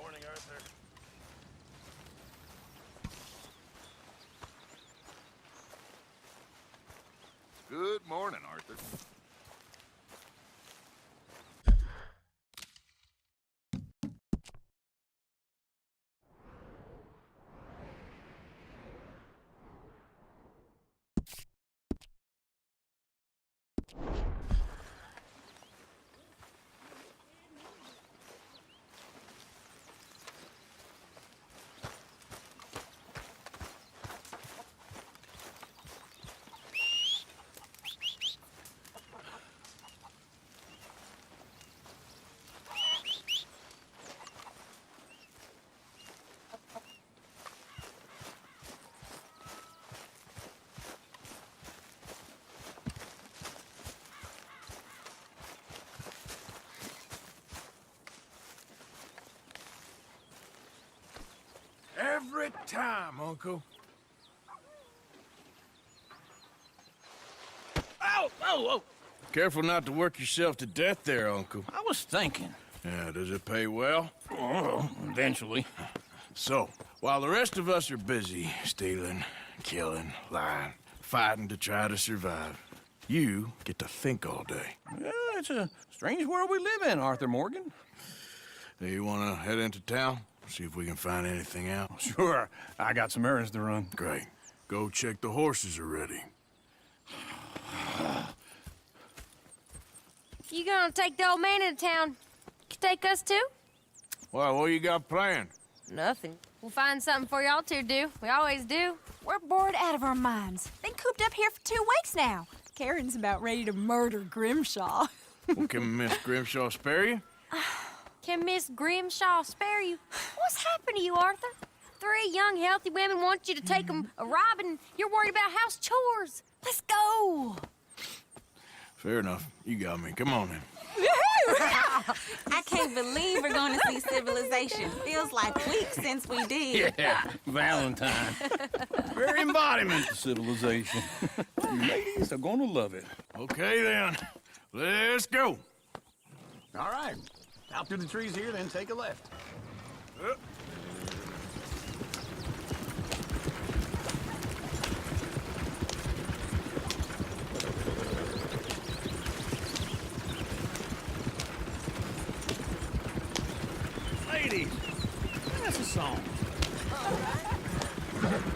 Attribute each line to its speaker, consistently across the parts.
Speaker 1: Morning, Arthur.
Speaker 2: Good morning, Arthur.
Speaker 1: Every time, Uncle.
Speaker 3: Oh!
Speaker 1: Careful not to work yourself to death there, Uncle.
Speaker 3: I was thinking.
Speaker 1: Yeah, does it pay well?
Speaker 3: Oh, eventually.
Speaker 1: So, while the rest of us are busy stealing, killing, lying, fighting to try to survive, you get to think all day.
Speaker 3: Yeah, it's a strange world we live in, Arthur Morgan.
Speaker 1: Do you want to head into town? See if we can find anything out?
Speaker 3: Sure, I got some errands to run.
Speaker 1: Great. Go check the horses are ready.
Speaker 4: You gonna take the old man into town? You take us too?
Speaker 1: Well, what you got planned?
Speaker 4: Nothing. We'll find something for y'all to do. We always do.
Speaker 5: We're bored out of our minds. Been cooped up here for 2 weeks now. Karen's about ready to murder Grimshaw.
Speaker 1: Well, can Miss Grimshaw spare you?
Speaker 4: Can Miss Grimshaw spare you? What's happened to you, Arthur? 3 young, healthy women want you to take them a robbing. You're worried about house chores. Let's go.
Speaker 1: Fair enough. You got me. Come on then.
Speaker 6: I can't believe we're going to see civilization. Feels like weeks since we did.
Speaker 3: Yeah, Valentine. Very embodiment of civilization. You ladies are gonna love it.
Speaker 1: Okay then. Let's go.
Speaker 3: All right. Out through the trees here, then take a left. Ladies, that's a song.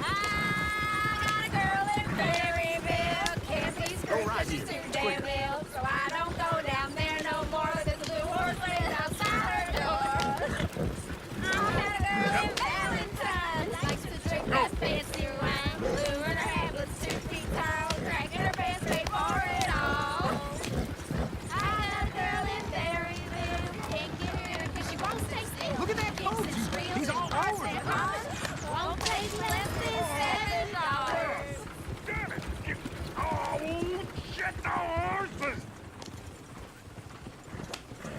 Speaker 4: I got a girl in Berryville. Can't be screwed 'cause she's too damn ill. So I don't go down there no more. There's a blue horse waiting outside her door. I got a girl in Valentine. Likes to drink that fancy wine. Blue in her habits, 2 feet tall. Cracking her pants, paid for it all. I got a girl in Berryville. Can't get her 'cause she won't stay still.
Speaker 3: Look at that coach. He's all over it.
Speaker 4: Won't take less than $7.
Speaker 2: Damn it! Oh, shit, the horses!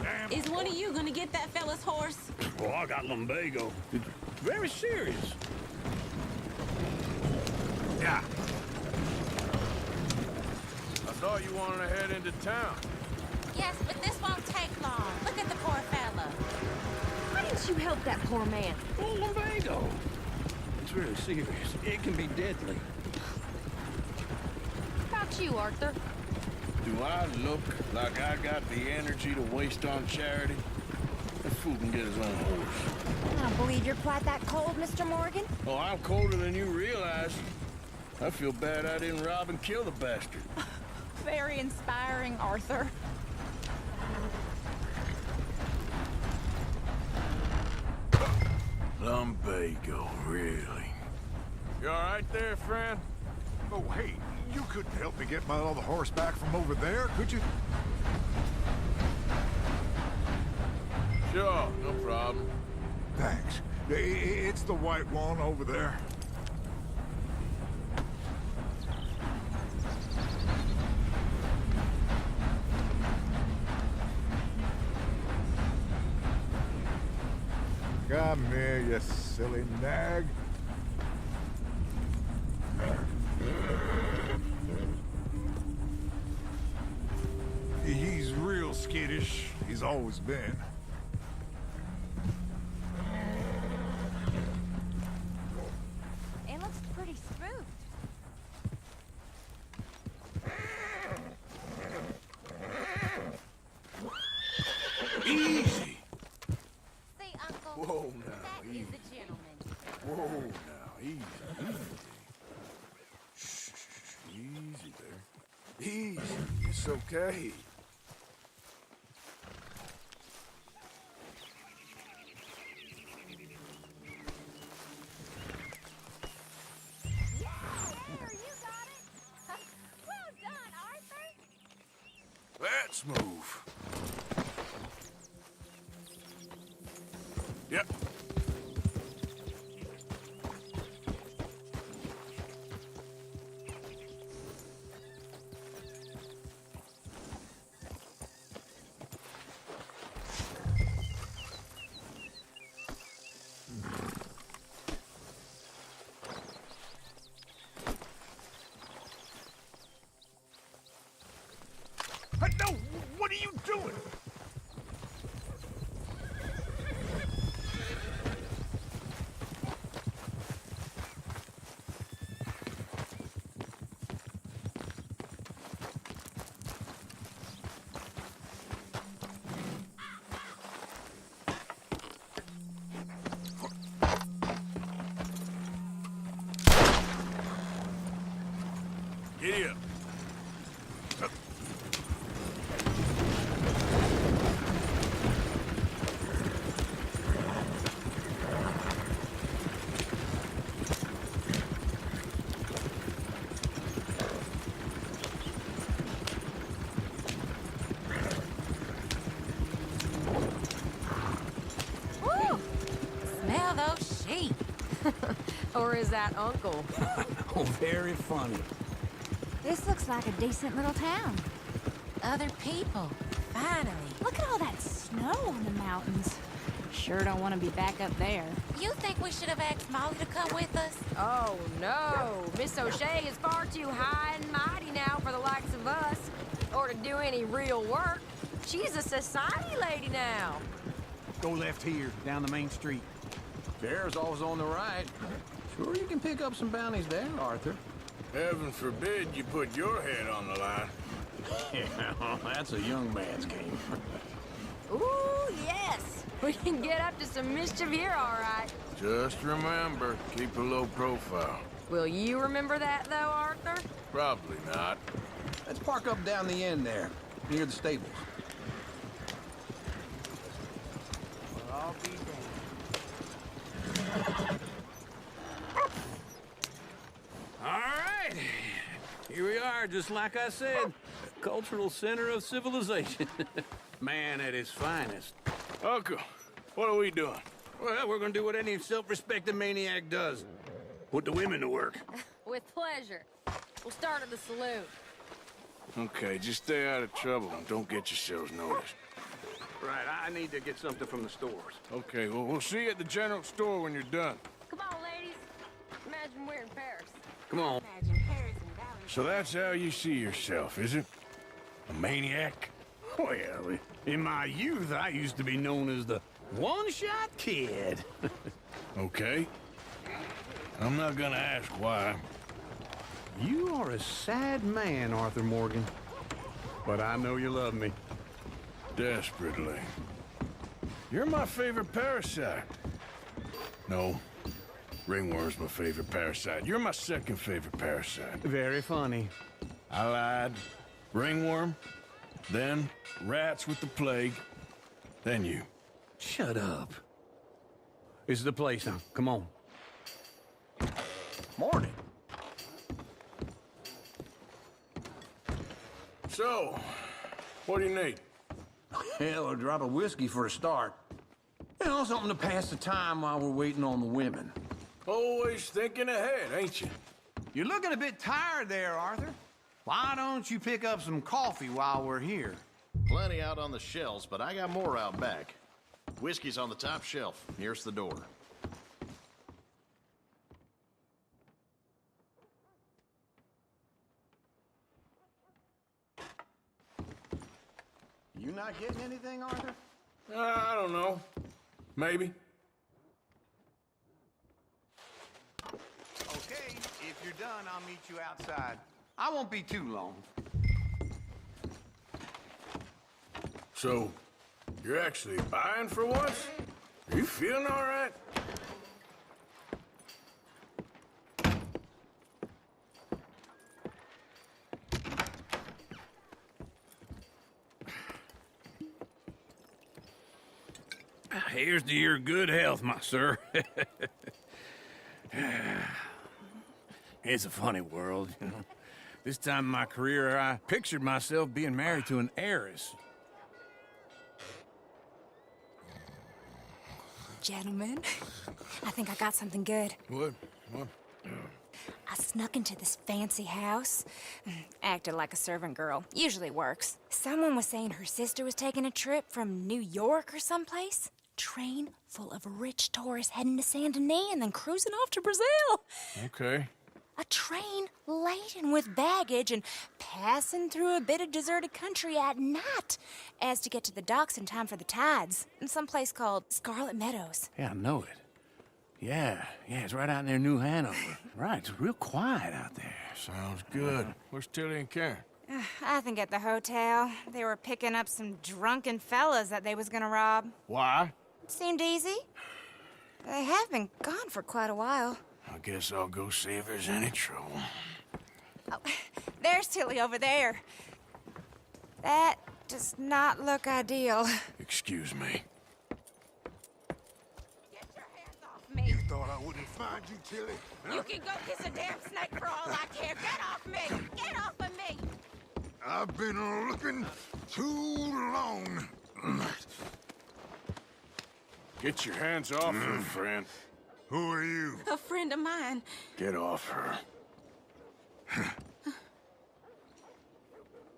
Speaker 2: Damn.
Speaker 6: Is one of you going to get that fella's horse?
Speaker 3: Oh, I got lumbago. It's very serious.
Speaker 1: Yeah. I saw thought you wanted to head into town.
Speaker 6: Yes, but this won't take long. Look at the poor fella.
Speaker 4: Why didn't you help that poor man?
Speaker 3: Oh, lumbago. It's really serious. It can be deadly.
Speaker 4: How about you, Arthur?
Speaker 1: Do I look like I got the energy to waste on charity? That fool can get his own horse.
Speaker 5: I don't believe you're quite that cold, Mr. Morgan.
Speaker 1: Oh, I'm colder than you realize. I feel bad I didn't rob and kill the bastard.
Speaker 5: Very inspiring, Arthur.
Speaker 1: Lumbago, really? You all right there, friend?
Speaker 2: Oh, hey, you couldn't help me get my other horse back from over there, could you?
Speaker 1: Sure, no problem.
Speaker 2: Thanks. It's the white one over there. Come here, you silly nag. He's real skittish. He's always been.
Speaker 5: It looks pretty smooth.
Speaker 1: Easy.
Speaker 6: See, Uncle?
Speaker 1: Whoa, now,
Speaker 6: That
Speaker 1: easy.
Speaker 6: is a gentleman.
Speaker 1: Whoa, now, easy, easy. Shh, easy there. Easy, it's okay.
Speaker 4: Yeah, there, you got it. Well done, Arthur.
Speaker 1: Let's move. Yep.
Speaker 2: No, what are you doing?
Speaker 1: Giddy up.
Speaker 6: Woo! Smell those sheep.
Speaker 4: Or is that Uncle?
Speaker 3: Oh, very funny.
Speaker 5: This looks like a decent little town.
Speaker 6: Other people. Finally.
Speaker 5: Look at all that snow on the mountains. Sure don't want to be back up there.
Speaker 6: You think we should have asked Molly to come with us?
Speaker 4: Oh, no. Miss O'Shea is far too high and mighty now for the likes of us. Or to do any real work. She's a society lady now.
Speaker 7: Go left here, down the main street.
Speaker 3: Bear's always on the right. Sure you can pick up some bounties there, Arthur.
Speaker 1: Heaven forbid you put your head on the line.
Speaker 3: Yeah, that's a young man's game.
Speaker 4: Ooh, yes. We can get up to some mischief here, all right.
Speaker 1: Just remember, keep a low profile.
Speaker 4: Will you remember that, though, Arthur?
Speaker 1: Probably not.
Speaker 3: Let's park up down the end there, near the stables.
Speaker 7: I'll be damned.
Speaker 3: All right. Here we are, just like I said. Cultural center of civilization. Man at his finest.
Speaker 1: Uncle, what are we doing?
Speaker 3: Well, we're gonna do what any self-respecting maniac does. Put the women to work.
Speaker 4: With pleasure. We'll start at the saloon.
Speaker 1: Okay, just stay out of trouble and don't get yourselves noticed.
Speaker 3: Right, I need to get something from the stores.
Speaker 1: Okay, well, we'll see you at the general store when you're done.
Speaker 4: Come on, ladies. Imagine we're in Paris.
Speaker 3: Come on.
Speaker 6: Imagine Paris and Valley.
Speaker 1: So that's how you see yourself, is it? A maniac?
Speaker 3: Well, in my youth, I used to be known as the one-shot kid.
Speaker 1: Okay. I'm not gonna ask why.
Speaker 3: You are a sad man, Arthur Morgan. But I know you love me.
Speaker 1: Desperately. You're my favorite parasite. No. Ringworm's my favorite parasite. You're my second favorite parasite.
Speaker 3: Very funny.
Speaker 1: I lied. Ringworm. Then rats with the plague. Then you.
Speaker 3: Shut up. This is the place now. Come on.
Speaker 1: Morning. So, what do you need?
Speaker 8: Hell, a drop of whiskey for a start. You know, something to pass the time while we're waiting on the women.
Speaker 1: Always thinking ahead, ain't you?
Speaker 7: You're looking a bit tired there, Arthur. Why don't you pick up some coffee while we're here?
Speaker 9: Plenty out on the shelves, but I got more out back. Whiskey's on the top shelf, nearest the door.
Speaker 7: You not getting anything, Arthur?
Speaker 1: I don't know. Maybe.
Speaker 7: Okay, if you're done, I'll meet you outside. I won't be too long.
Speaker 1: So, you're actually buying for once? Are you feeling all right?
Speaker 3: Here's to your good health, my sir. It's a funny world, you know. This time in my career, I pictured myself being married to an heiress.
Speaker 5: Gentlemen, I think I got something good.
Speaker 1: What? What?
Speaker 5: I snuck into this fancy house. Acted like a servant girl. Usually works. Someone was saying her sister was taking a trip from New York or someplace. Train full of rich tourists heading to Saint Denis and then cruising off to Brazil.
Speaker 1: Okay.
Speaker 5: A train laden with baggage and passing through a bit of deserted country at night as to get to the docks in time for the tides in some place called Scarlet Meadows.
Speaker 3: Yeah, I know it. Yeah, it's right out near New Hanover. Right, it's real quiet out there.
Speaker 1: Sounds good. Where's Tilly and Karen?
Speaker 5: I think at the hotel. They were picking up some drunken fellas that they was gonna rob.
Speaker 1: Why?
Speaker 5: Seemed easy. They have been gone for quite a while.
Speaker 1: I guess I'll go see if there's any trouble.
Speaker 5: Oh, there's Tilly over there. That does not look ideal.
Speaker 1: Excuse me.
Speaker 4: Get your hands off me.
Speaker 2: Thought I wouldn't find you, Tilly.
Speaker 4: You can go kiss a damn snake for all I care. Get off me. Get off of me.
Speaker 2: I've been looking too long.
Speaker 1: Get your hands off her, friend.
Speaker 2: Who are you?
Speaker 6: A friend of mine.
Speaker 1: Get off her.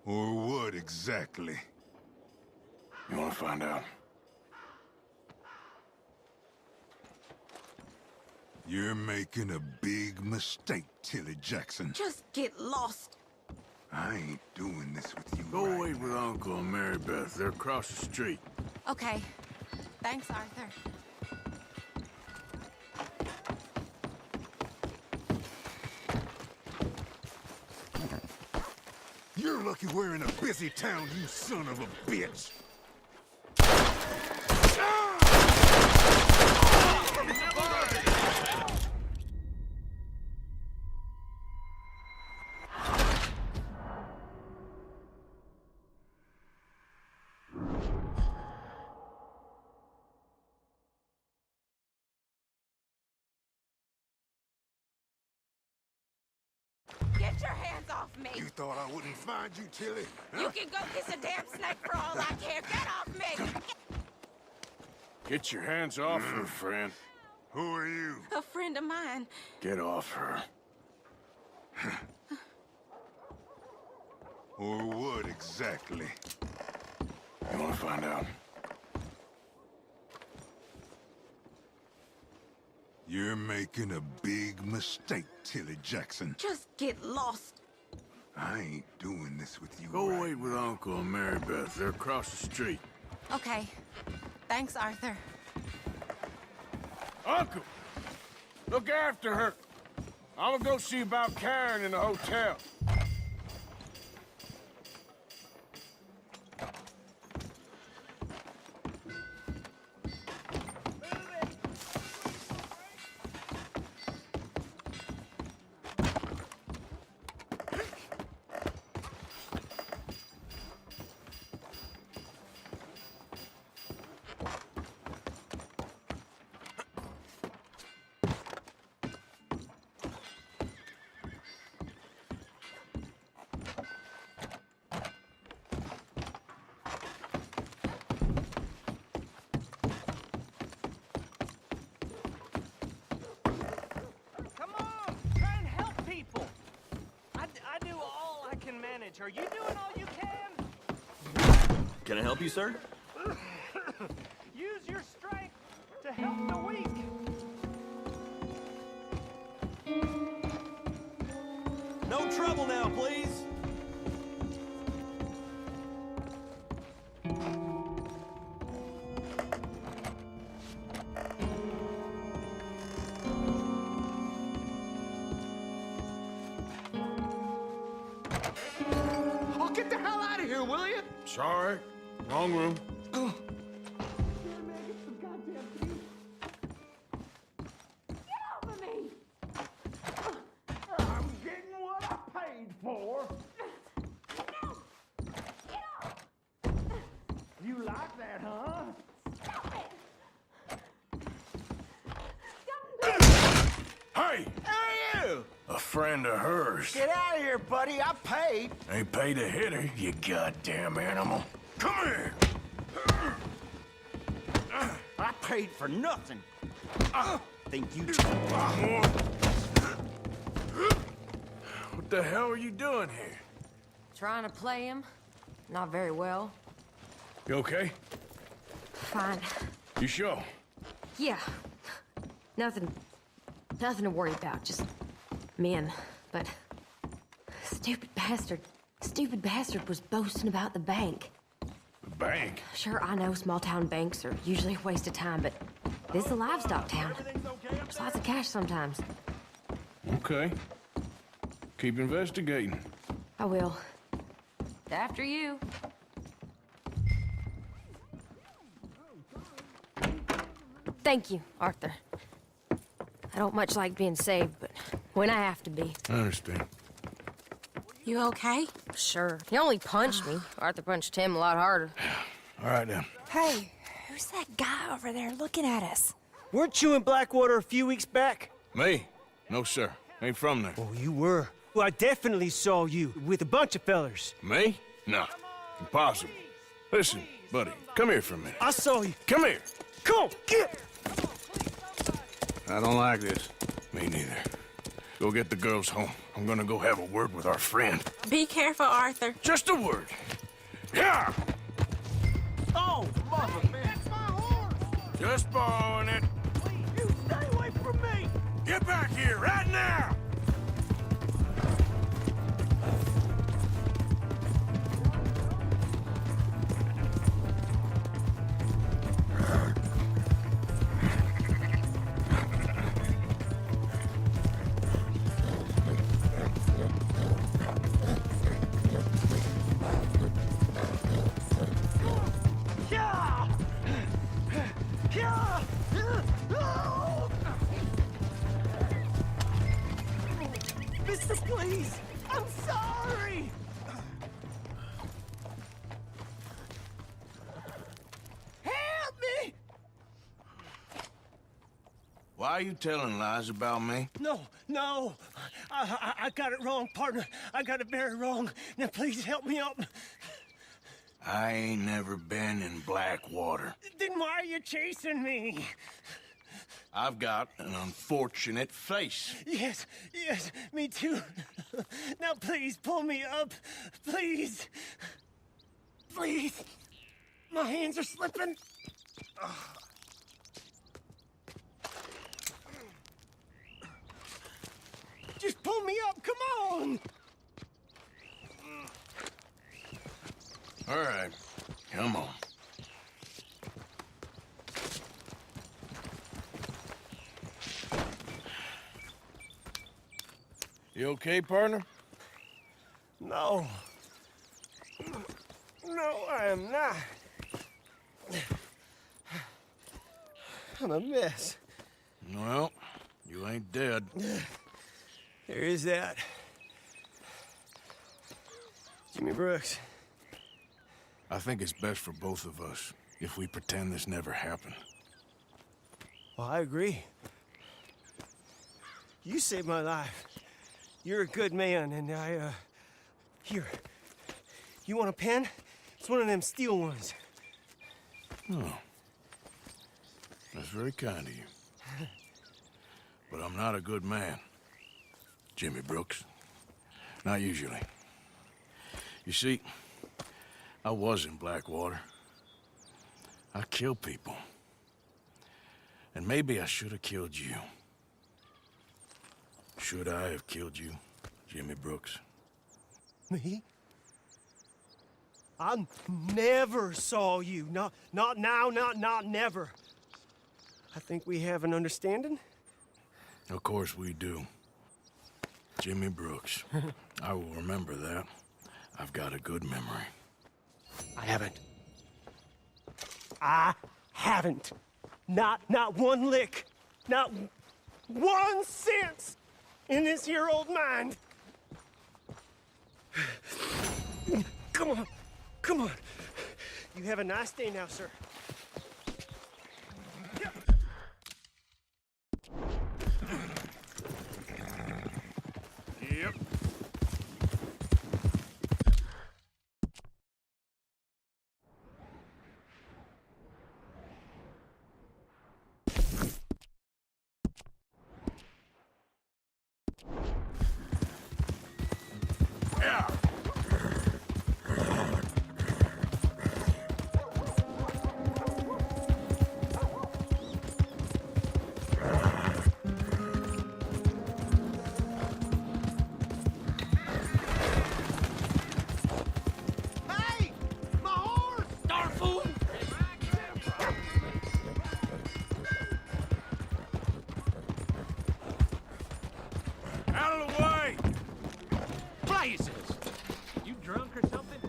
Speaker 2: Or what exactly?
Speaker 1: You want to find out?
Speaker 2: You're making a big mistake, Tilly Jackson.
Speaker 6: Just get lost.
Speaker 2: I ain't doing this with you.
Speaker 1: Go
Speaker 2: right
Speaker 1: wait with Uncle and Mary Beth. They're across the street.
Speaker 6: Okay. Thanks, Arthur.
Speaker 2: You're lucky we're in a busy town, you son of a bitch!
Speaker 4: Get your hands off me.
Speaker 2: You thought I wouldn't find you, Tilly?
Speaker 4: You can go kiss a damn snake for all I care. Get off me.
Speaker 1: Get your hands off her, friend.
Speaker 2: Who are you?
Speaker 6: A friend of mine.
Speaker 1: Get off her.
Speaker 2: Or what exactly?
Speaker 1: You want to find out?
Speaker 2: You're making a big mistake, Tilly Jackson.
Speaker 6: Just get lost.
Speaker 2: I ain't doing this with you.
Speaker 1: Go
Speaker 2: right
Speaker 1: wait with Uncle and Mary Beth. They're across the street.
Speaker 6: Okay. Thanks, Arthur.
Speaker 1: Uncle! Look after her. I'm gonna go see about Karen in the hotel.
Speaker 10: Come on, try and help people. I do all I can manage. Are you doing all you can?
Speaker 11: Can I help you, sir?
Speaker 10: Use your strength to help the weak.
Speaker 11: No trouble now, please.
Speaker 7: Oh, get the hell out of here, will you?
Speaker 1: Sorry. Wrong room.
Speaker 2: I'm getting what I paid for. You like that, huh?
Speaker 1: Hey!
Speaker 2: Hey, you!
Speaker 1: A friend of hers.
Speaker 2: Get out of here, buddy. I paid.
Speaker 1: Ain't paid to hit her, you goddamn animal. Come here!
Speaker 2: I paid for nothing. Think you...
Speaker 1: What the hell are you doing here?
Speaker 12: Trying to play him. Not very well.
Speaker 1: You okay?
Speaker 12: Fine.
Speaker 1: You sure?
Speaker 12: Yeah. Nothing to worry about. Just men. But stupid bastard was boasting about the bank.
Speaker 1: The bank?
Speaker 12: Sure, I know small town banks are usually a waste of time, but this is a livestock town. There's lots of cash sometimes.
Speaker 1: Okay. Keep investigating.
Speaker 12: I will. After you. Thank you, Arthur. I don't much like being saved, but when I have to be.
Speaker 1: I understand.
Speaker 6: You okay?
Speaker 12: Sure. He only punched me. Arthur punched him a lot harder.
Speaker 1: All right, then.
Speaker 5: Hey, who's that guy over there looking at us?
Speaker 10: Weren't you in Blackwater a few weeks back?
Speaker 1: Me? No, sir. Ain't from there.
Speaker 10: Oh, you were. Well, I definitely saw you with a bunch of fellers.
Speaker 1: Me? No. Impossible. Listen, buddy, come here for a minute.
Speaker 10: I saw you.
Speaker 1: Come here.
Speaker 10: Come on, get!
Speaker 1: I don't like this. Me neither. Go get the girls home. I'm gonna go have a word with our friend.
Speaker 6: Be careful, Arthur.
Speaker 1: Just a word. Yeah!
Speaker 10: Oh, mother, man. That's my horse!
Speaker 1: Just borrowing it.
Speaker 10: You stay away from me!
Speaker 1: Get back here right now!
Speaker 10: Mister, please! I'm sorry! Help me!
Speaker 1: Why are you telling lies about me?
Speaker 10: No. I got it wrong, partner. I got it very wrong. Now, please help me up.
Speaker 1: I ain't never been in Blackwater.
Speaker 10: Then why are you chasing me?
Speaker 1: I've got an unfortunate face.
Speaker 10: Yes, me too. Now, please, pull me up. Please. Please. My hands are slipping. Just pull me up, come on!
Speaker 1: All right, come on. You okay, partner?
Speaker 10: No. No, I am not. I'm a mess.
Speaker 1: Well, you ain't dead.
Speaker 10: There is that. Jimmy Brooks.
Speaker 1: I think it's best for both of us if we pretend this never happened.
Speaker 10: Well, I agree. You saved my life. You're a good man, and here. You want a pen? It's one of them steel ones.
Speaker 1: Oh. That's very kind of you. But I'm not a good man, Jimmy Brooks. Not usually. You see, I was in Blackwater. I killed people. And maybe I should have killed you. Should I have killed you, Jimmy Brooks?
Speaker 10: Me? I never saw you. Not now, not never. I think we have an understanding.
Speaker 1: Of course we do. Jimmy Brooks. I will remember that. I've got a good memory.
Speaker 10: I haven't. Not one lick. Not 1 cent in this here old mind. Come on. You have a nice day now, sir.
Speaker 1: Yep. Out of the way!
Speaker 10: Blazes! You drunk or something?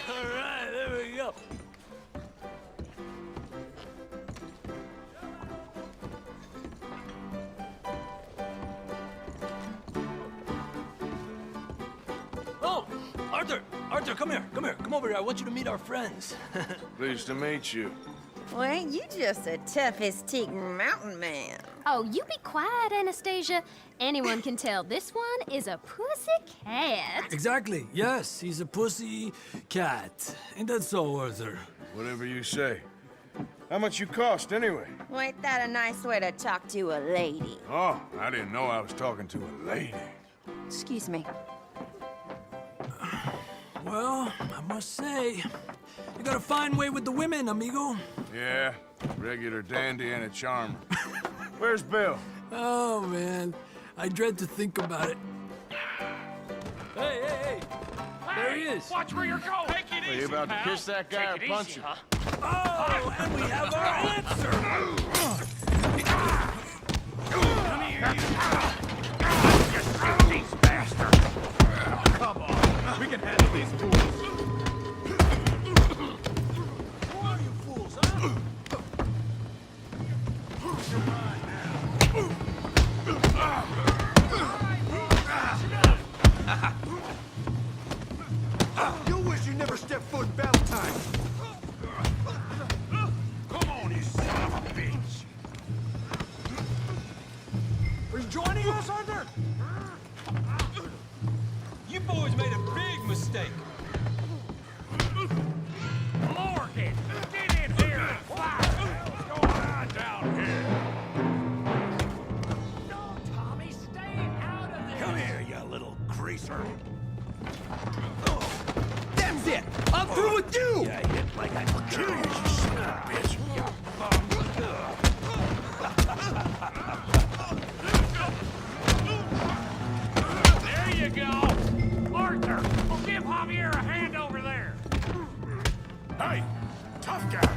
Speaker 10: All right, there we go.
Speaker 11: Oh, Arthur, come here. Come over here. I want you to meet our friends.
Speaker 1: Pleased to meet you.
Speaker 13: Well, ain't you just the toughest teak mountain man?
Speaker 12: Oh, you be quiet, Anastasia. Anyone can tell this one is a pussy cat.
Speaker 11: Exactly. Yes, he's a pussy cat. Ain't that so, Arthur?
Speaker 1: Whatever you say. How much you cost, anyway?
Speaker 13: Well, ain't that a nice way to talk to a lady?
Speaker 1: Oh, I didn't know I was talking to a lady.
Speaker 13: Excuse me.
Speaker 11: Well, I must say, you got a fine way with the women, amigo.
Speaker 1: Yeah, regular dandy and a charmer. Where's Bill?
Speaker 11: Oh, man. I dread to think about it. Hey! There he is.
Speaker 2: Watch where you're going. Take it
Speaker 9: Are you about to kiss that guy or punch him?
Speaker 11: Oh, and we have our answer.
Speaker 2: These bastards. Come on. We can handle these fools.
Speaker 11: Who are you fools, huh?
Speaker 2: You wish you never stepped foot in Valentine. Come on, you son of a bitch. Are you joining us, Arthur?
Speaker 11: You boys made a big mistake.
Speaker 2: Morgan, get in here and fly. What's going on down here? No, Tommy, stay out of this. Come here, you little greaser.
Speaker 10: That's it! I'm through with you!
Speaker 2: Yeah, hit like I kill you, you son of a bitch. There you go. Arthur, well, give Javier a hand over there. Hey, tough guy.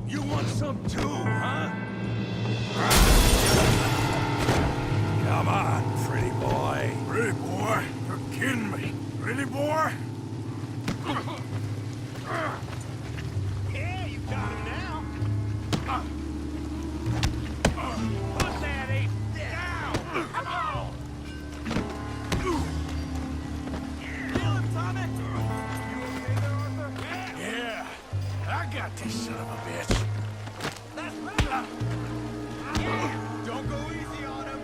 Speaker 2: You want some too, huh? Come on, pretty boy.
Speaker 1: Pretty boy? You're kidding me. Pretty boy?
Speaker 2: Yeah, you got him now. Put that ape down. Come on. Kill him, Tommy. You okay there, Arthur?
Speaker 1: Yeah. I got this son of a bitch.
Speaker 2: That's right. Yeah. Don't go easy on him.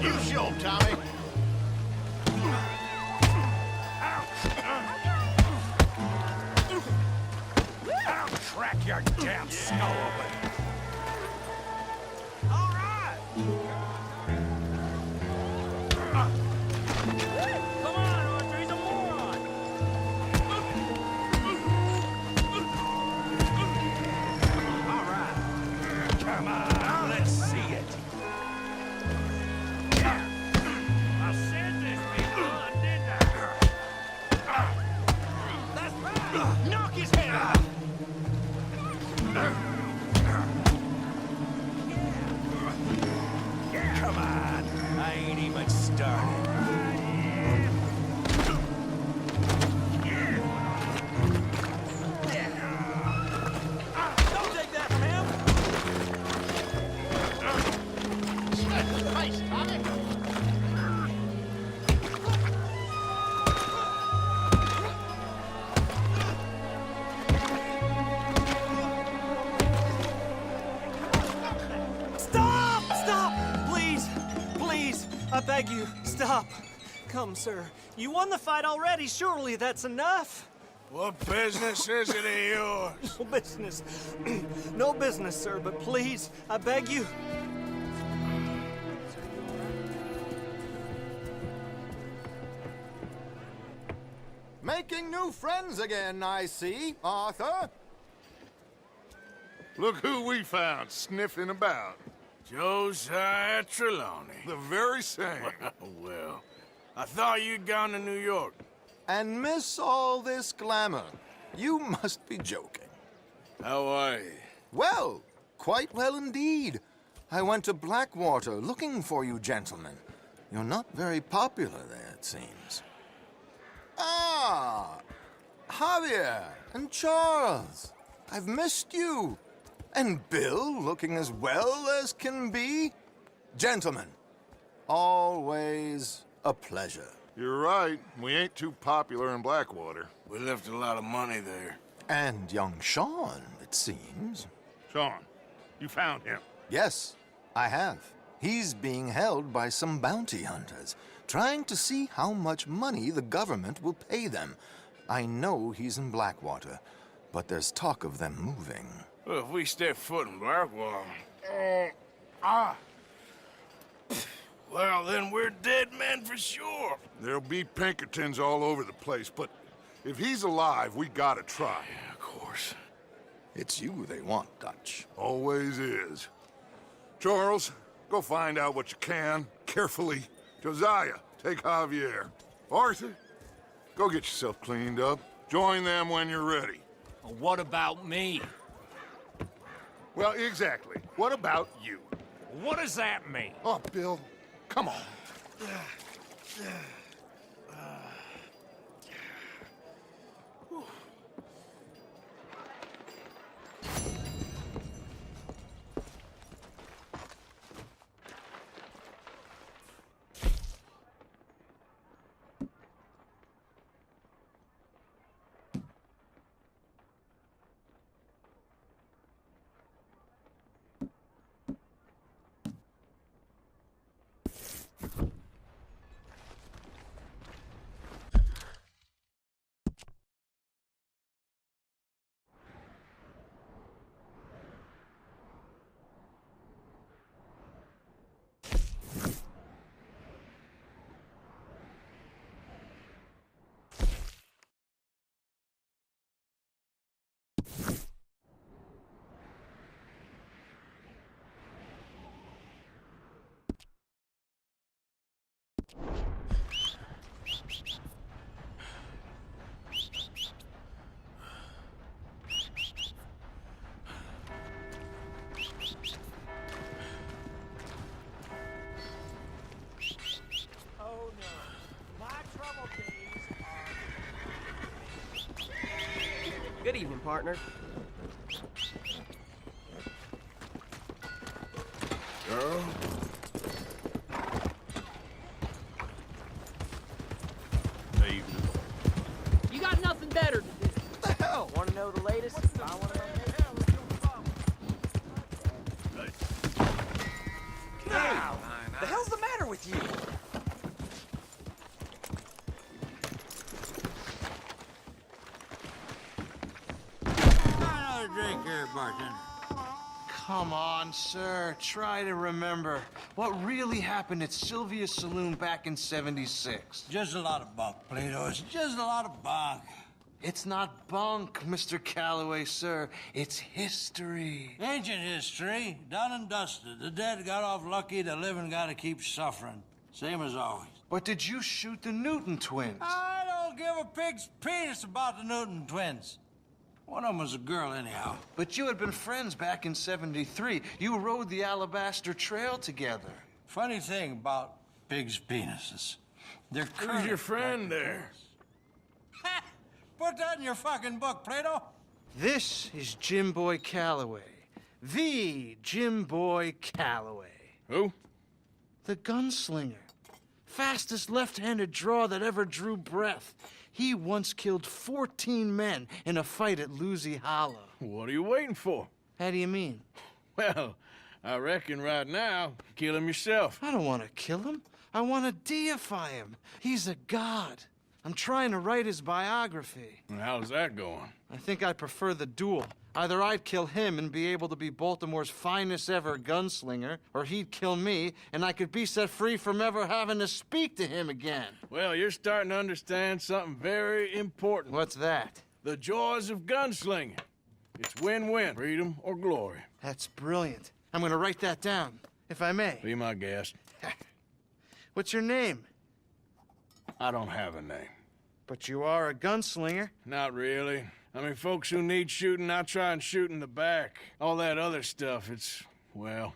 Speaker 9: You show him, Tommy.
Speaker 2: I'll crack your damn skull open. All right. Come on, Arthur, he's a moron. All right. Come on, let's see it. I said this be fun, didn't I? That's right. Knock his head off. Come on, I ain't even started. Don't take that from him.
Speaker 9: Nice, Tommy.
Speaker 10: Stop! Stop! Please! Please! I beg you, stop! Come, sir. You won the fight already. Surely that's enough.
Speaker 1: What business is it of yours?
Speaker 10: No business. No business, sir, but please, I beg you.
Speaker 14: Making new friends again, I see, Arthur.
Speaker 1: Look who we found sniffing about. Josiah Trelawney.
Speaker 14: The very same.
Speaker 1: Well, I thought you'd gone to New York.
Speaker 14: And miss all this glamour. You must be joking.
Speaker 1: How are you?
Speaker 14: Well, quite well indeed. I went to Blackwater looking for you gentlemen. You're not very popular there, it seems. Ah, Javier and Charles. I've missed you. And Bill looking as well as can be. Gentlemen, always a pleasure.
Speaker 1: You're right. We ain't too popular in Blackwater. We left a lot of money there.
Speaker 14: And young Sean, it seems.
Speaker 1: Sean, you found him?
Speaker 14: Yes, I have. He's being held by some bounty hunters, trying to see how much money the government will pay them. I know he's in Blackwater, but there's talk of them moving.
Speaker 1: Well, if we step foot in Blackwater... Well, then we're dead men for sure.
Speaker 15: There'll be Pinkertons all over the place, but if he's alive, we gotta try.
Speaker 1: Yeah, of course.
Speaker 14: It's you they want, Dutch.
Speaker 15: Always is. Charles, go find out what you can, carefully. Josiah, take Javier. Arthur, go get yourself cleaned up. Join them when you're ready.
Speaker 11: Well, what about me?
Speaker 15: Well, exactly. What about you?
Speaker 2: What does that mean?
Speaker 15: Oh, Bill, come on.
Speaker 10: Oh no. My trouble days are...
Speaker 11: Good evening, partner.
Speaker 1: Girl? Evening.
Speaker 11: You got nothing better to do. What the hell? Want to know the latest? I want to know. Now, the hell's the matter with you?
Speaker 16: Another drink here, bartender.
Speaker 7: Come on, sir. Try to remember what really happened at Sylvia's Saloon back in '76.
Speaker 16: Just a lot of bunk, Plato. It's just a lot of bunk.
Speaker 7: It's not bunk, Mr. Calloway, sir. It's history.
Speaker 16: Ancient history, done and dusted. The dead got off lucky, the living gotta keep suffering. Same as always.
Speaker 7: But did you shoot the Newton twins?
Speaker 16: I don't give a pig's penis about the Newton twins. One of them was a girl, anyhow.
Speaker 7: But you had been friends back in '73. You rode the Alabaster Trail together.
Speaker 16: Funny thing about pigs' penises. They're
Speaker 1: Who's your friend there?
Speaker 16: Put that in your fucking book, Plato.
Speaker 7: This is Jim Boy Calloway. The Jim Boy Calloway.
Speaker 1: Who?
Speaker 7: The gunslinger. Fastest left-handed draw that ever drew breath. He once killed 14 men in a fight at Lucy Hollow.
Speaker 1: What are you waiting for?
Speaker 7: How do you mean?
Speaker 1: Well, I reckon right now, kill him yourself.
Speaker 7: I don't want to kill him. I want to deify him. He's a god. I'm trying to write his biography.
Speaker 1: And how's that going?
Speaker 7: I think I prefer the duel. Either I'd kill him and be able to be Baltimore's finest ever gunslinger, or he'd kill me and I could be set free from ever having to speak to him again.
Speaker 1: Well, you're starting to understand something very important.
Speaker 7: What's that?
Speaker 1: The joys of gunslinging. It's win-win, freedom or glory.
Speaker 7: That's brilliant. I'm gonna write that down, if I may.
Speaker 1: Be my guest.
Speaker 7: What's your name?
Speaker 1: I don't have a name.
Speaker 7: But you are a gunslinger.
Speaker 1: Not really. I mean, folks who need shooting, I try and shoot in the back. All that other stuff, it's, well,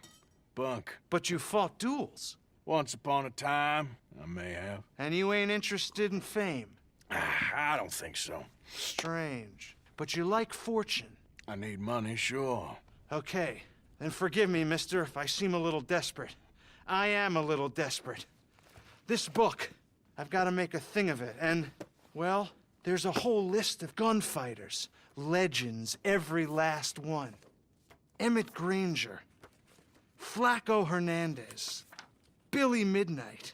Speaker 1: bunk.
Speaker 7: But you fought duels.
Speaker 1: Once upon a time, I may have.
Speaker 7: And you ain't interested in fame.
Speaker 1: I don't think so.
Speaker 7: Strange. But you like fortune.
Speaker 1: I need money, sure.
Speaker 7: Okay. Then forgive me, mister, if I seem a little desperate. I am a little desperate. This book, I've got to make a thing of it, and, well, there's a whole list of gunfighters. Legends, every last one. Emmett Granger. Flaco Hernandez. Billy Midnight.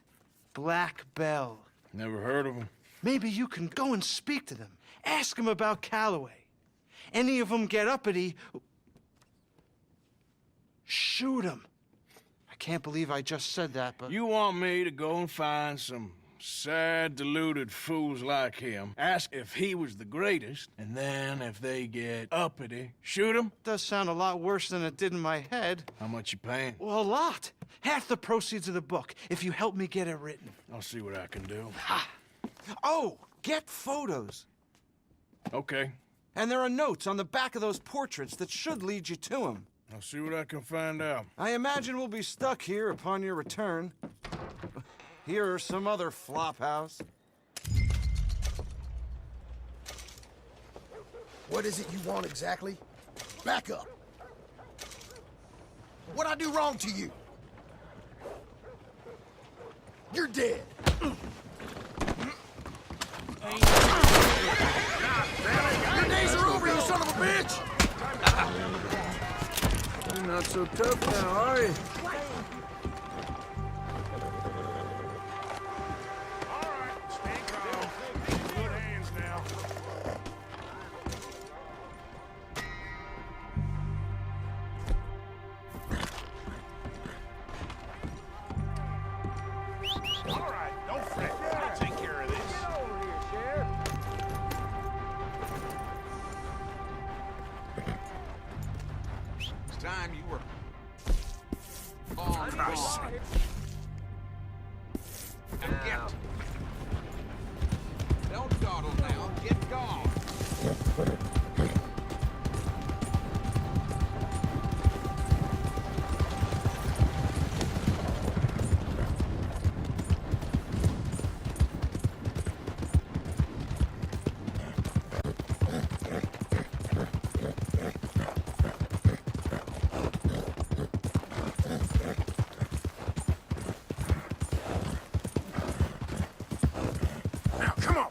Speaker 7: Black Bell.
Speaker 1: Never heard of him.
Speaker 7: Maybe you can go and speak to them. Ask them about Calloway. Any of them get uppity, shoot them. I can't believe I just said that, but...
Speaker 1: You want me to go and find some sad, deluded fools like him, ask if he was the greatest, and then if they get uppity, shoot him?
Speaker 7: Does sound a lot worse than it did in my head.
Speaker 1: How much you paying?
Speaker 7: Well, a lot. Half the proceeds of the book, if you help me get it written.
Speaker 1: I'll see what I can do.
Speaker 7: Ha! Oh, get photos.
Speaker 1: Okay.
Speaker 7: And there are notes on the back of those portraits that should lead you to him.
Speaker 1: I'll see what I can find out.
Speaker 7: I imagine we'll be stuck here upon your return. Here are some other flophouse.
Speaker 17: What is it you want exactly? Back up. What'd I do wrong to you? You're dead. Your days are over, you son of a bitch!
Speaker 1: You're not so tough now, are you?
Speaker 17: startled now. Get gone.
Speaker 15: Now, come on.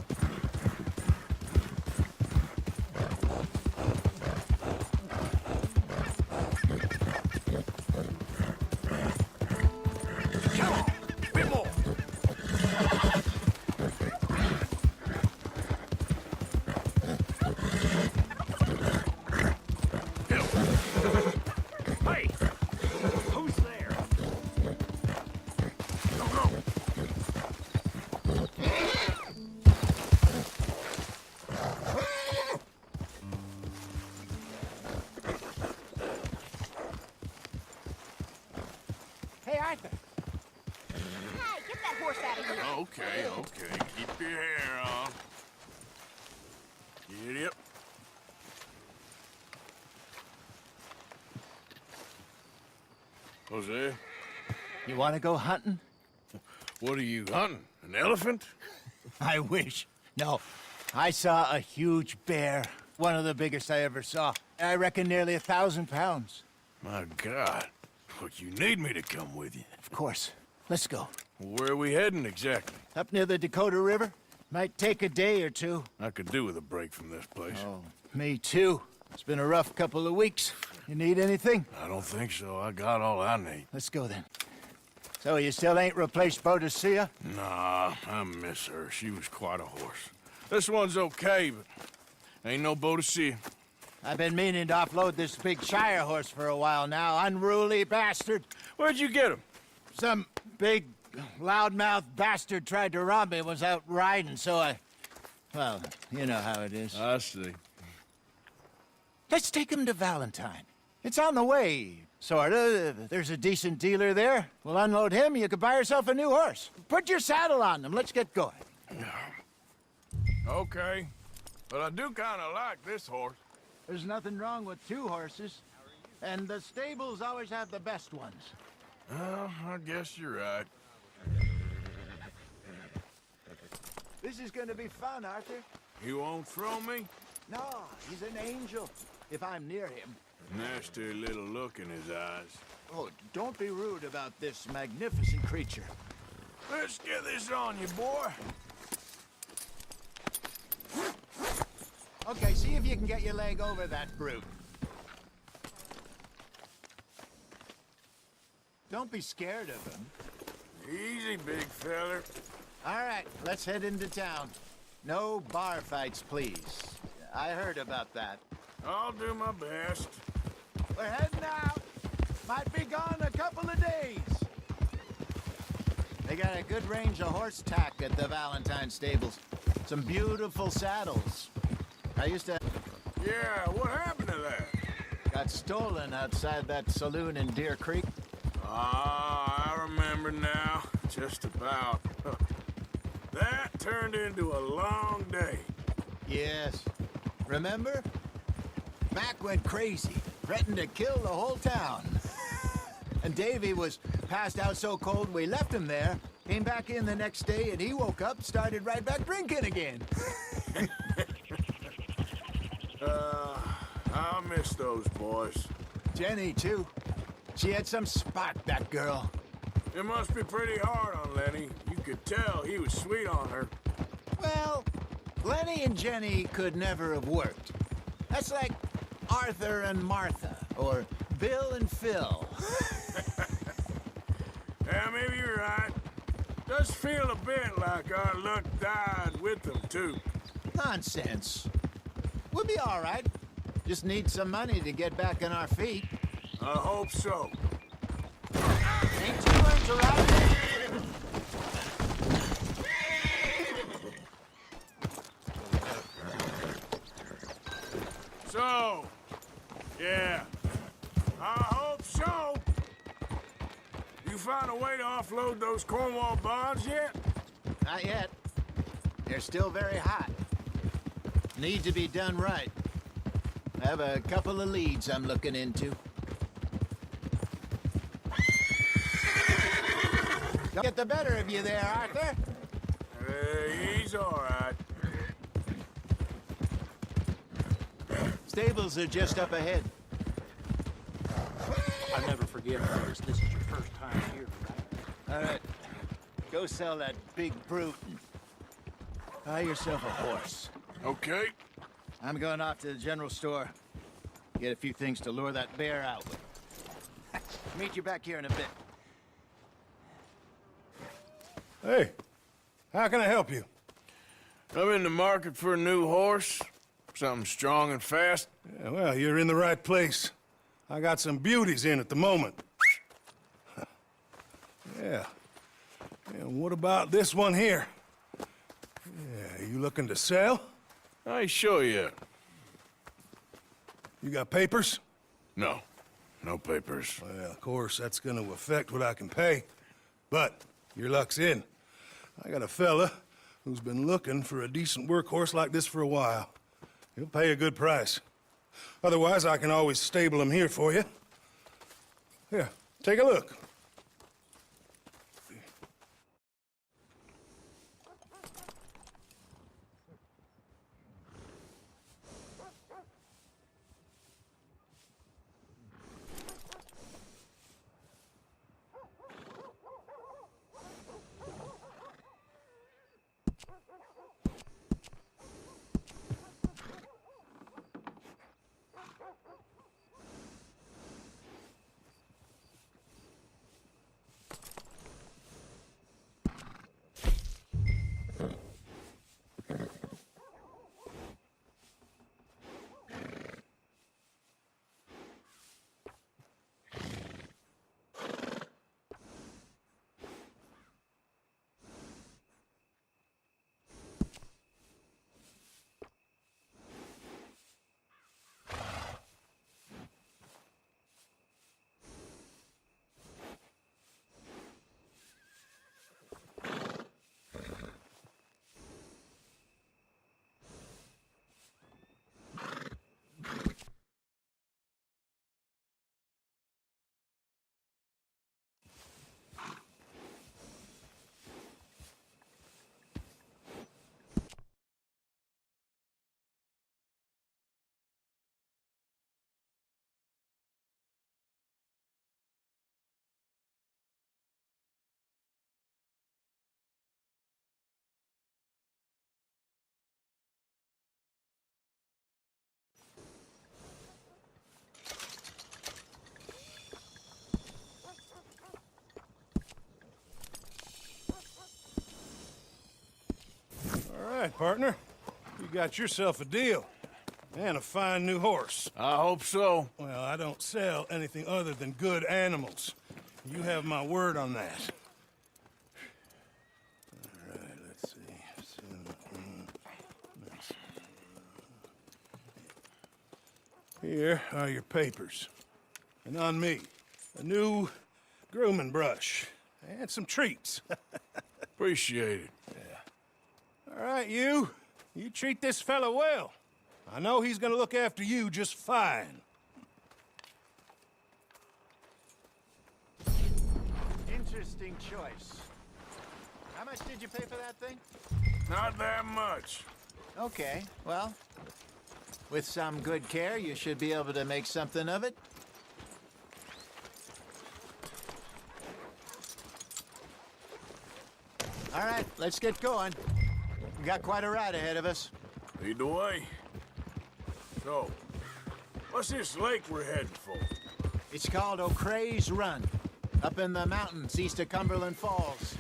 Speaker 15: Come on. Bit more.
Speaker 2: Hey! Who's there?
Speaker 15: Don't go.
Speaker 10: Hey, Arthur.
Speaker 4: Hey, get that horse out of here.
Speaker 1: Okay, okay. Keep your hair on. Get up. Jose,
Speaker 10: You want to go hunting?
Speaker 1: what are you hunting? An elephant?
Speaker 10: I wish. No. I saw a huge bear. One of the biggest I ever saw. I reckon nearly 1,000 pounds.
Speaker 1: My God. Look, you need me to come with you.
Speaker 10: Of course. Let's go.
Speaker 1: Where are we heading exactly?
Speaker 10: Up near the Dakota River. Might take a day or two.
Speaker 1: I could do with a break from this place.
Speaker 10: Oh, me too. It's been a rough couple of weeks. You need anything?
Speaker 1: I don't think so. I got all I need.
Speaker 10: Let's go then. So you still ain't replaced Boadicea?
Speaker 1: Nah, I miss her. She was quite a horse. This one's okay, but ain't no Boadicea.
Speaker 10: I've been meaning to offload this big Shire horse for a while now. Unruly bastard.
Speaker 1: Where'd you get him?
Speaker 10: Some big, loudmouth bastard tried to rob me, was out riding, so I... Well, you know how it is.
Speaker 1: I see.
Speaker 10: Let's take him to Valentine. It's on the way, sorta. There's a decent dealer there. We'll unload him, you could buy yourself a new horse. Put your saddle on him, let's get going.
Speaker 1: Okay. But I do kind of like this horse.
Speaker 10: There's nothing wrong with two horses. And the stables always have the best ones.
Speaker 1: Well, I guess you're right.
Speaker 10: This is gonna be fun, Arthur.
Speaker 1: You won't throw me?
Speaker 10: No, he's an angel, if I'm near him.
Speaker 1: Nasty little look in his eyes.
Speaker 10: Oh, don't be rude about this magnificent creature.
Speaker 1: Let's get this on you, boy.
Speaker 10: Okay, see if you can get your leg over that brute. Don't be scared of him.
Speaker 1: Easy, big feller.
Speaker 10: All right, let's head into town. No bar fights, please. I heard about that.
Speaker 1: I'll do my best.
Speaker 10: We're heading out. Might be gone a couple of days. They got a good range of horse tack at the Valentine stables. Some beautiful saddles. I used to...
Speaker 1: Yeah, what happened to that?
Speaker 10: Got stolen outside that saloon in Deer Creek.
Speaker 1: Ah, I remember now. Just about. That turned into a long day.
Speaker 10: Yes. Remember? Mac went crazy, threatened to kill the whole town. And Davy was passed out so cold we left him there, came back in the next day, and he woke up, started right back drinking again.
Speaker 1: I miss those boys.
Speaker 10: Jenny, too. She had some spark, that girl.
Speaker 1: It must be pretty hard on Lenny. You could tell he was sweet on her.
Speaker 10: Well, Lenny and Jenny could never have worked. That's like Arthur and Martha, or Bill and Phil.
Speaker 1: Yeah, maybe you're right. Does feel a bit like our luck died with them, too.
Speaker 10: Nonsense. We'll be all right. Just need some money to get back on our feet.
Speaker 1: I hope so.
Speaker 10: Ain't too late to ride.
Speaker 1: So, yeah, I hope so. You found a way to offload those Cornwall bonds yet?
Speaker 10: Not yet. They're still very hot. Need to be done right. I have a couple of leads I'm looking into. Don't get the better of you there, Arthur.
Speaker 2: He's all right.
Speaker 10: Stables are just up ahead.
Speaker 18: I'll never forget this. This is your first time here, right?
Speaker 10: All right. Go sell that big brute and buy yourself a horse.
Speaker 1: Okay.
Speaker 10: I'm going off to the general store. Get a few things to lure that bear out with. Meet you back here in a bit.
Speaker 17: Hey, how can I help you?
Speaker 1: I'm in the market for a new horse. Something strong and fast.
Speaker 17: Yeah, well, you're in the right place. I got some beauties in at the moment. Yeah. And what about this one here? Yeah, you looking to sell?
Speaker 1: I ain't sure yet.
Speaker 17: You got papers?
Speaker 1: No. No papers.
Speaker 17: Well, of course, that's gonna affect what I can pay. But your luck's in. I got a fella who's been looking for a decent workhorse like this for a while. He'll pay a good price. Otherwise, I can always stable him here for you. Here, take a look. All right, partner. You got yourself a deal. And a fine new horse.
Speaker 1: I hope so.
Speaker 17: Well, I don't sell anything other than good animals. You have my word on that. All right, let's see. Here are your papers. And on me, a new grooming brush. And some treats.
Speaker 1: Appreciate it.
Speaker 17: Yeah. All right, you. You treat this fella well. I know he's gonna look after you just fine.
Speaker 10: Interesting choice. How much did you pay for that thing?
Speaker 1: Not that much.
Speaker 10: Okay, well, with some good care, you should be able to make something of it. All right, let's get going. We got quite a ride ahead of us.
Speaker 1: Lead the way. So, what's this lake we're heading for?
Speaker 10: It's called O'Creagh's Run, up in the mountains east of Cumberland Falls.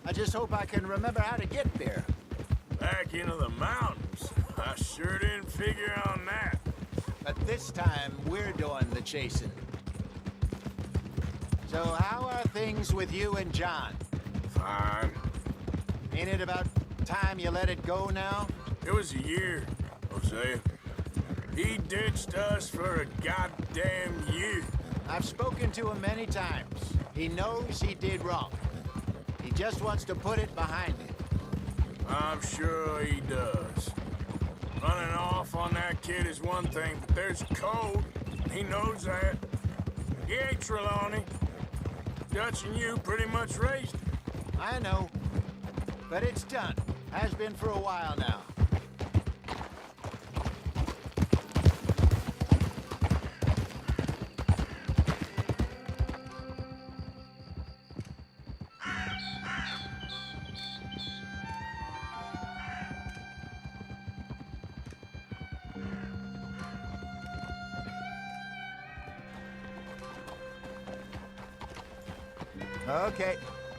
Speaker 10: I just hope I can remember how to get there.
Speaker 1: Back into the mountains? I sure didn't figure on that.
Speaker 10: But this time, we're doing the chasing. So how are things with you and John?
Speaker 1: Fine.
Speaker 10: Ain't it about time you let it go now?
Speaker 1: It was a year, Hosea. He ditched us for a goddamn year.
Speaker 10: I've spoken to him many times. He knows he did wrong. He just wants to put it behind him.
Speaker 1: I'm sure he does. Running
Speaker 2: kid is one thing, but there's a code. He knows that. He ain't Trelawney. Dutch and you pretty much raised him.
Speaker 10: I know. But it's done. Has been for a while now. Okay,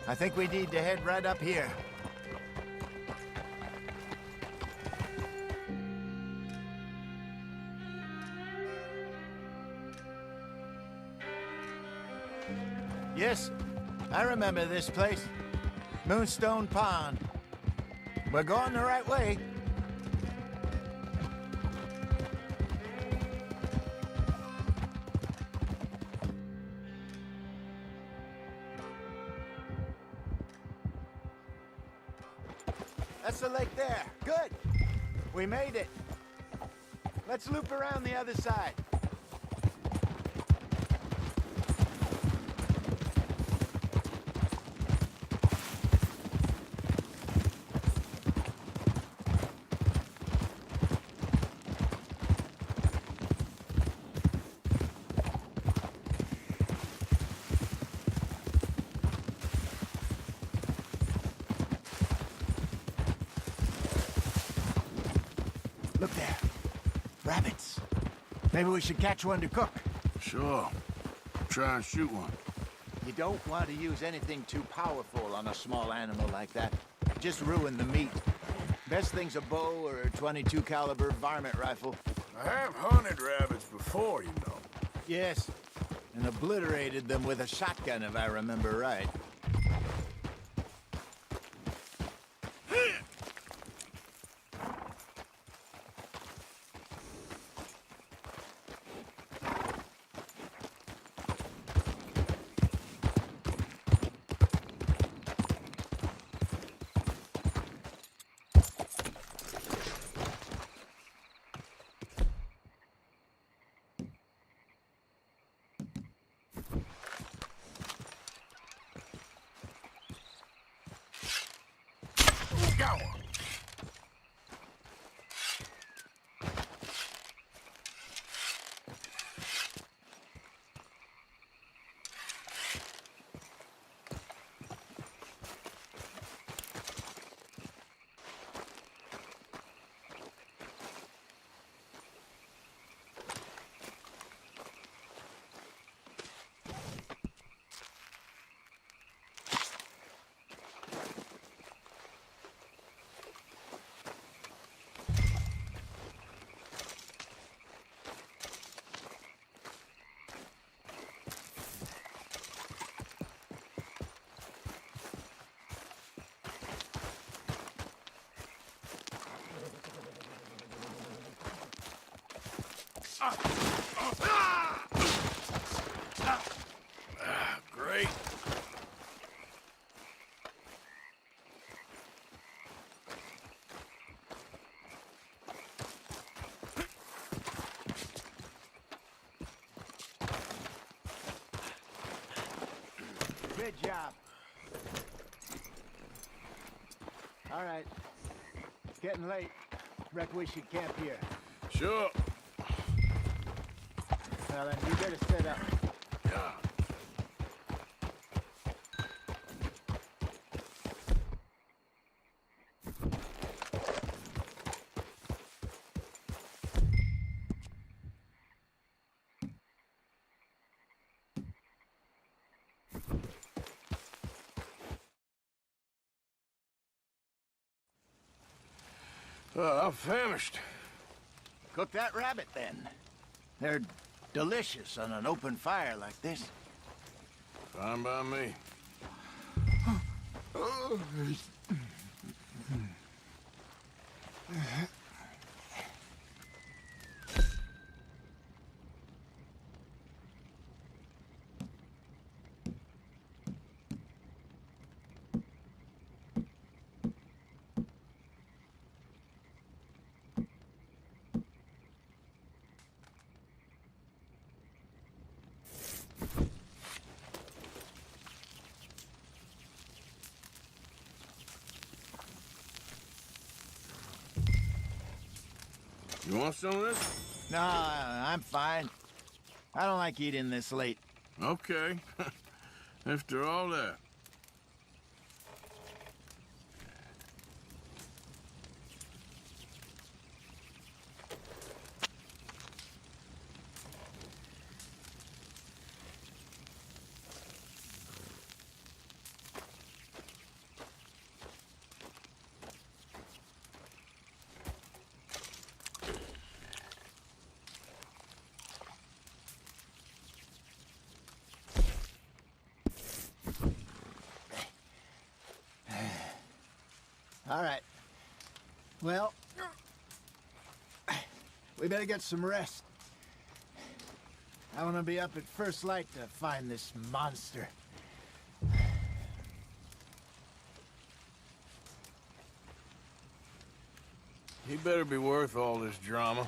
Speaker 10: I think we need to head right up here. Yes, I remember this place. Moonstone Pond. We're going the right way. That's the lake there. Good. We made it. Let's loop around the other side. Look there. Rabbits. Maybe we should catch one to cook.
Speaker 1: Sure. Try and shoot one.
Speaker 10: You don't want to use anything too powerful on a small animal like that. Just ruin the meat. Best thing's a bow or a .22 caliber varmint rifle.
Speaker 2: I have hunted rabbits before, you know.
Speaker 10: Yes, and obliterated them with a shotgun, if I remember right.
Speaker 2: Go!
Speaker 1: Great.
Speaker 10: Good job. All right. It's getting late. Reckon we should camp here.
Speaker 1: Sure.
Speaker 10: Well, then you better set up.
Speaker 1: Yeah. I'm famished.
Speaker 10: Cook that rabbit, then. They're delicious on an open fire like this.
Speaker 1: Fine by me. You want some of this?
Speaker 10: No, I'm fine. I don't like eating this late.
Speaker 1: Okay. After all that.
Speaker 10: All right. Well, we better get some rest. I want to be up at first light to find this monster.
Speaker 1: He better be worth all this drama.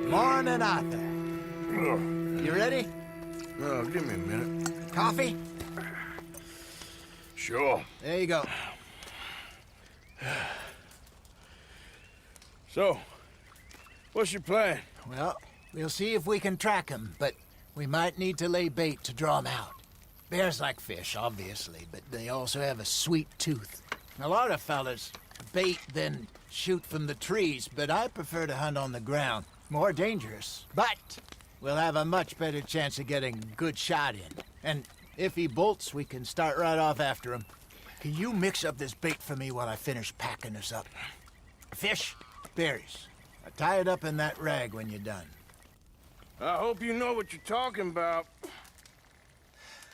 Speaker 10: Morning, Arthur. You ready?
Speaker 1: Oh, give me a minute.
Speaker 10: Coffee?
Speaker 1: Sure.
Speaker 10: There you go.
Speaker 1: So, what's your plan?
Speaker 10: Well, we'll see if we can track him, but we might need to lay bait to draw him out. Bears like fish, obviously, but they also have a sweet tooth. A lot of fellas bait, then shoot from the trees, but I prefer to hunt on the ground. More dangerous, but we'll have a much better chance of getting a good shot in. And if he bolts, we can start right off after him. Can you mix up this bait for me while I finish packing this up? Fish, berries. Tie it up in that rag when you're done.
Speaker 1: I hope you know what you're talking about.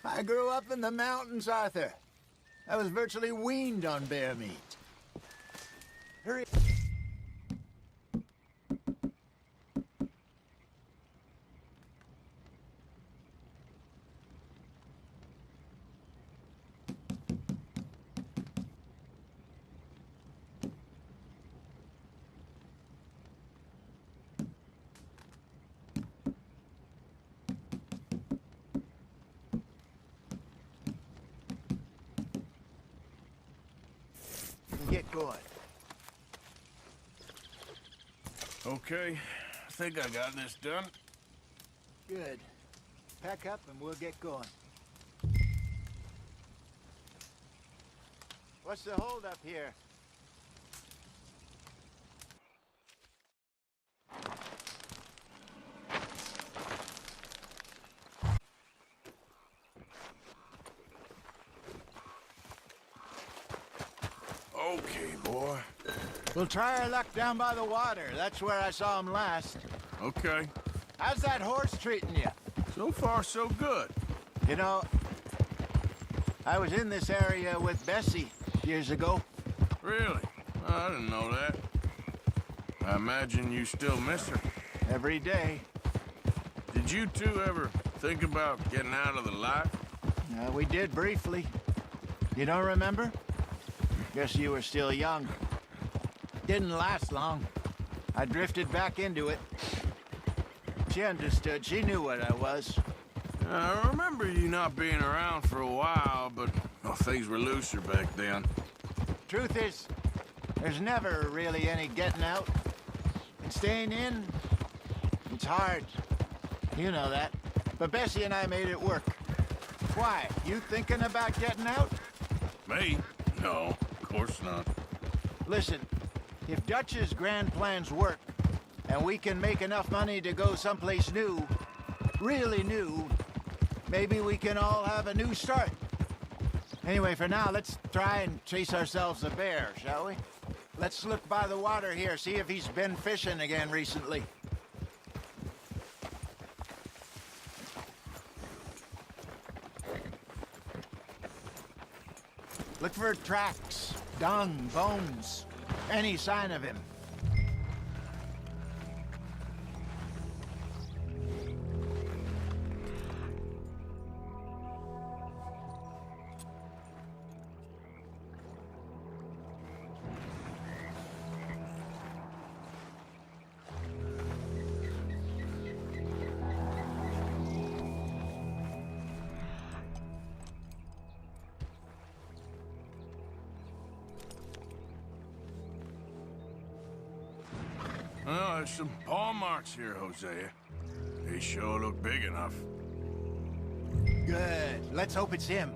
Speaker 10: I grew up in the mountains, Arthur. I was virtually weaned on bear meat. Hurry. Get going.
Speaker 1: Okay, I think I got this done.
Speaker 10: Good. Pack up and we'll get going. What's the holdup here?
Speaker 1: Okay, boy.
Speaker 10: We'll try our luck down by the water. That's where I saw him last.
Speaker 1: Okay.
Speaker 10: How's that horse treating you?
Speaker 1: So far, so good.
Speaker 10: You know, I was in this area with Bessie years ago.
Speaker 1: Really? I didn't know that. I imagine you still miss her.
Speaker 10: Every day.
Speaker 1: Did you two ever think about getting out of the life?
Speaker 10: We did briefly. You don't remember? Guess you were still young. Didn't last long. I drifted back into it. She understood. She knew what I was.
Speaker 1: I remember you not being around for a while, but well, things were looser back then.
Speaker 10: Truth is, there's never really any getting out. And staying in, it's hard. You know that. But Bessie and I made it work. Why? You thinking about getting out?
Speaker 1: Me? No, of course not.
Speaker 10: Listen, if Dutch's grand plans work, and we can make enough money to go someplace new, really new, maybe we can all have a new start. Anyway, for now, let's try and chase ourselves a bear, shall we? Let's look by the water here, see if he's been fishing again recently. Look for tracks, dung, bones, any sign of him.
Speaker 1: Well, there's some paw marks here, Hosea. They sure look big enough.
Speaker 10: Good. Let's hope it's him.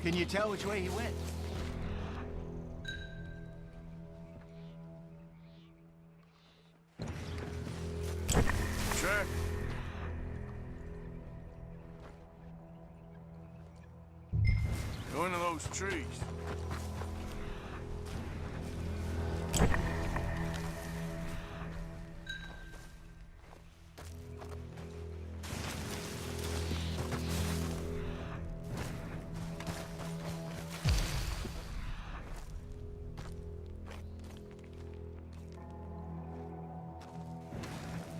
Speaker 10: Can you tell which way he went?
Speaker 1: Check. Go into those trees.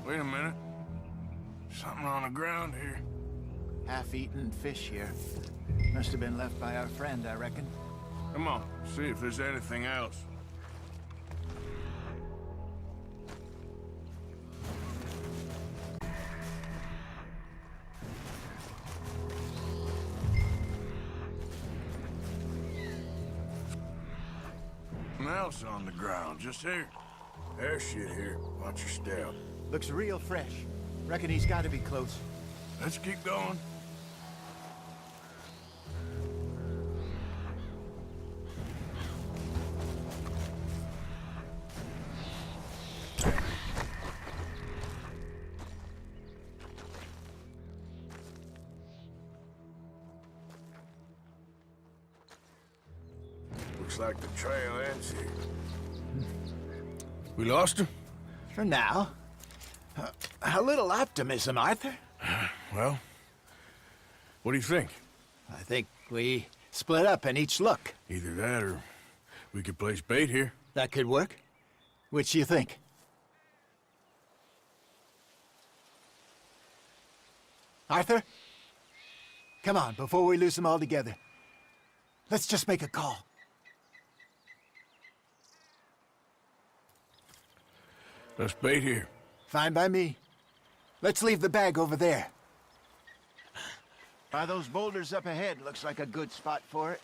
Speaker 1: Wait a minute. Something on the ground here.
Speaker 10: Half-eaten fish here. Must have been left by our friend, I reckon.
Speaker 1: Come on, see if there's anything else. Something else on the ground, just here. There's shit here. Watch your step.
Speaker 10: Looks real fresh. Reckon he's got to be close.
Speaker 1: Let's keep going. Looks like the trail ends here. We lost him?
Speaker 10: For now. A little optimism, Arthur.
Speaker 1: Well, what do you think?
Speaker 10: I think we split up and each look.
Speaker 1: Either that or we could place bait here.
Speaker 10: That could work. Which do you think? Arthur? Come on, before we lose them all together. Let's just make a call.
Speaker 1: Let's bait here.
Speaker 10: Fine by me. Let's leave the bag over there. By those boulders up ahead, looks like a good spot for it.